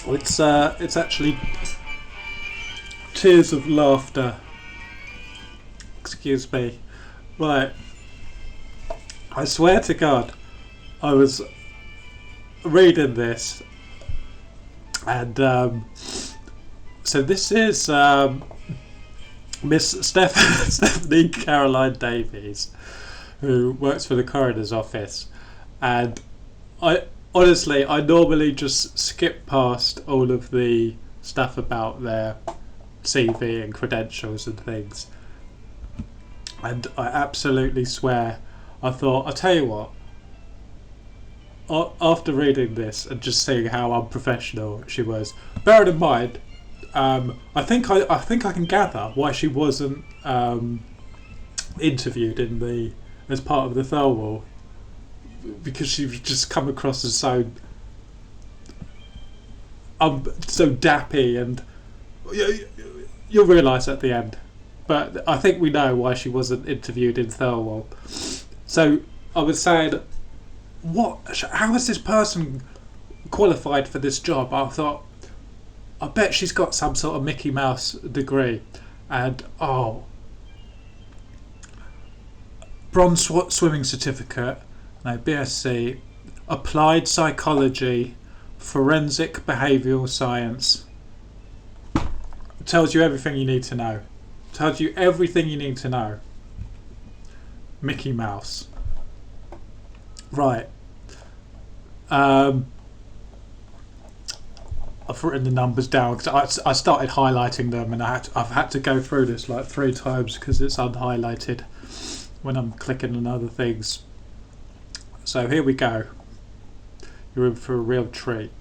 It's actually tears of laughter. Excuse me. Right. I swear to God, I was reading this, and so this is Miss Stephanie Caroline Davies, who works for the coroner's office, and I honestly I normally just skip past all of the stuff about their CV and credentials and things, and I absolutely swear I thought, I'll tell you what, after reading this and just seeing how unprofessional she was, bearing in mind, I think I can gather why she wasn't interviewed in the as part of the Thirlwall, because she just come across as so dappy, and you'll realise at the end. But I think we know why she wasn't interviewed in Thirlwall. So I was saying, how is this person qualified for this job? I thought, I bet she's got some sort of Mickey Mouse degree, and bronze swimming certificate, no, BSc, applied psychology, forensic behavioural science. It tells you everything you need to know. Tells you everything you need to know. Mickey Mouse. Right. I've written the numbers down because I started highlighting them, and I've had to go through this like 3 times because it's unhighlighted when I'm clicking on other things. So here we go. You're in for a real treat.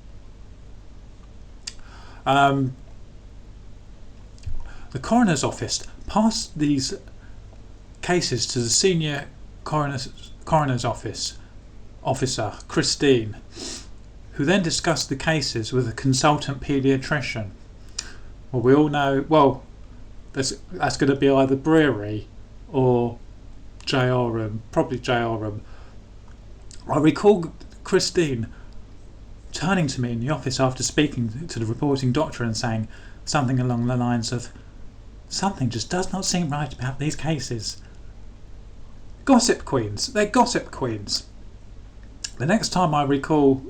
The coroner's office passed these cases to the senior coroner's officer, Christine, who then discussed the cases with a consultant paediatrician. Well, we all know, that's going to be either Breary or JRM, probably JRM. I recall Christine turning to me in the office after speaking to the reporting doctor and saying something along the lines of, "Something just does not seem right about these cases. Gossip queens, they're gossip queens." The next time I recall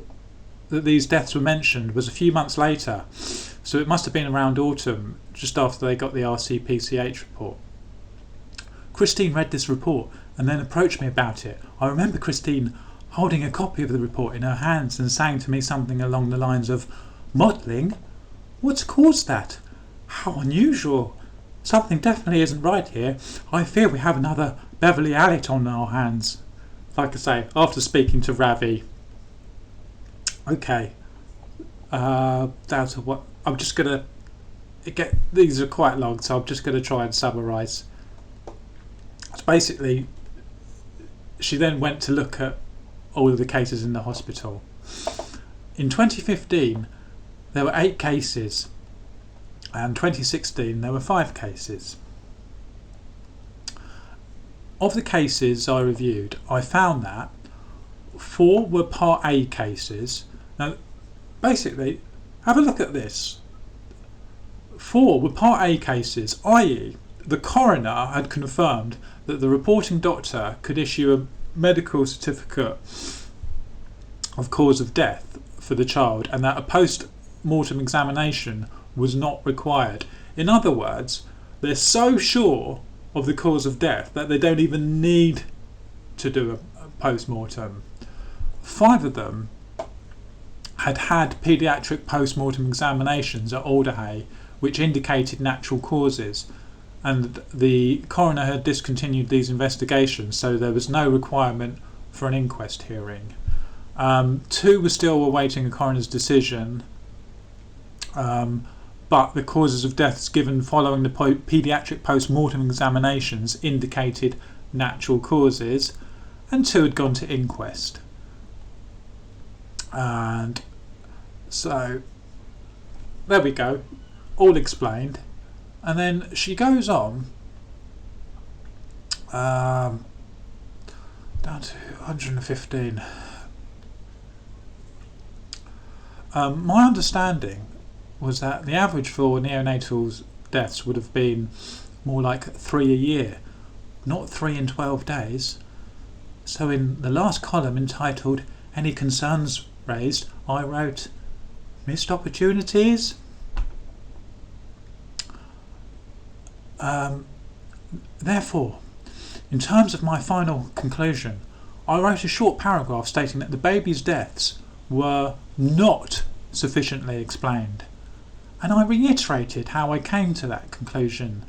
that these deaths were mentioned was a few months later, so it must have been around autumn, just after they got the RCPCH report. Christine read this report and then approached me about it. I remember Christine holding a copy of the report in her hands and saying to me something along the lines of, "Modelling? What's caused that? How unusual. Something definitely isn't right here. I fear we have another Beverly Allitt on our hands." Like I say, after speaking to Ravi. Okay. Down to what? I'm just going to these are quite long, so I'm just going to try and summarise. So basically, she then went to look at all of the cases in the hospital. In 2015, there were 8 cases, and 2016 there were 5 cases. Of the cases I reviewed, I found that 4 were Part A cases. Now, basically, have a look at this. 4 were Part A cases, i.e. the coroner had confirmed that the reporting doctor could issue a medical certificate of cause of death for the child, and that a post-mortem examination was not required. In other words, they're so sure of the cause of death that they don't even need to do a post-mortem. 5 of them had paediatric post-mortem examinations at Alderhay which indicated natural causes, and the coroner had discontinued these investigations, so there was no requirement for an inquest hearing. 2 were still awaiting a coroner's decision, but the causes of deaths given following the paediatric post-mortem examinations indicated natural causes, and 2 had gone to inquest. And so there we go, all explained. And then she goes on down to 115. My understanding was that the average for neonatal deaths would have been more like 3 a year, not 3 in 12 days. So in the last column entitled "Any Concerns Raised," I wrote "Missed opportunities." Therefore, in terms of my final conclusion, I wrote a short paragraph stating that the baby's deaths were not sufficiently explained, and I reiterated how I came to that conclusion.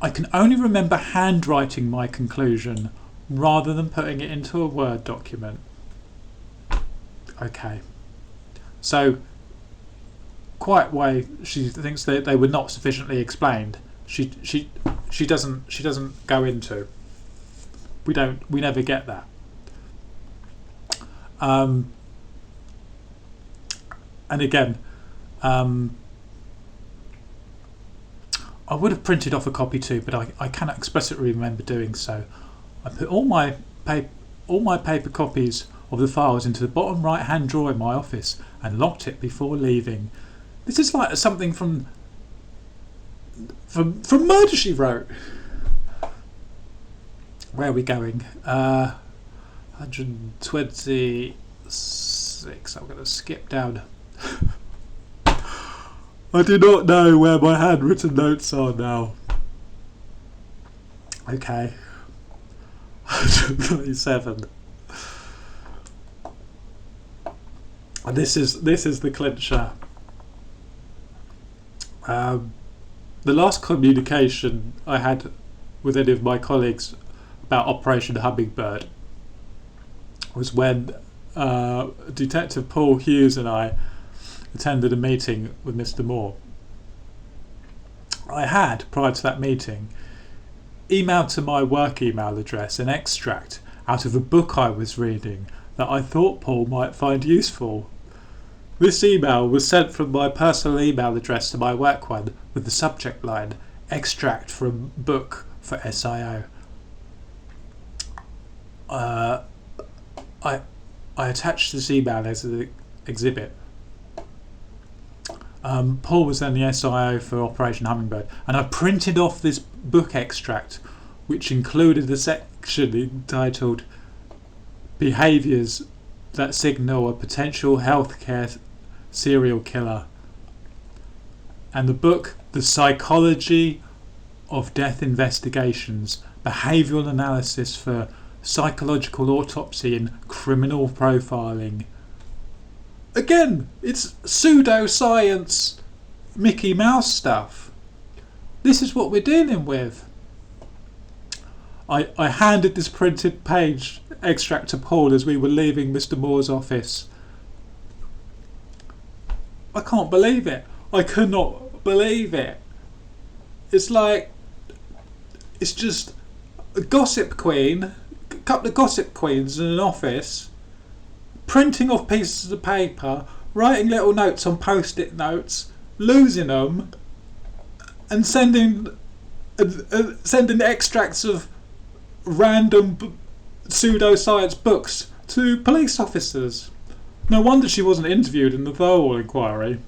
I can only remember handwriting my conclusion rather than putting it into a Word document. Okay, so quite way she thinks that they were not sufficiently explained. She doesn't go into. We never get that. And again, I would have printed off a copy too, but I cannot explicitly remember doing so. I put all my paper copies of the files into the bottom right hand drawer in my office and locked it before leaving. This is like something from Murder, She Wrote. Where are we going? 126. I'm going to skip down. I do not know where my handwritten notes are now. Okay. 137. And this is the clincher. The last communication I had with any of my colleagues about Operation Hummingbird was when Detective Paul Hughes and I attended a meeting with Mr. Moore. I had, prior to that meeting, emailed to my work email address an extract out of a book I was reading that I thought Paul might find useful. This email was sent from my personal email address to my work one with the subject line "Extract from Book for SIO." I attached this email as an exhibit. Paul was then the SIO for Operation Hummingbird, and I printed off this book extract, which included a section entitled "Behaviours that Signal a Potential Healthcare Serial Killer," and the book "The Psychology of Death Investigations, Behavioural Analysis for Psychological Autopsy and Criminal Profiling." Again, it's pseudoscience Mickey Mouse stuff. This is what we're dealing with. I handed this printed page extract to Paul as we were leaving Mr. Moore's office. I can't believe it. I could not believe it. It's like, it's just a gossip queen, a couple of gossip queens in an office, printing off pieces of paper, writing little notes on post-it notes, losing them, and sending extracts of random pseudoscience books to police officers. No wonder she wasn't interviewed in the Thirlwall inquiry.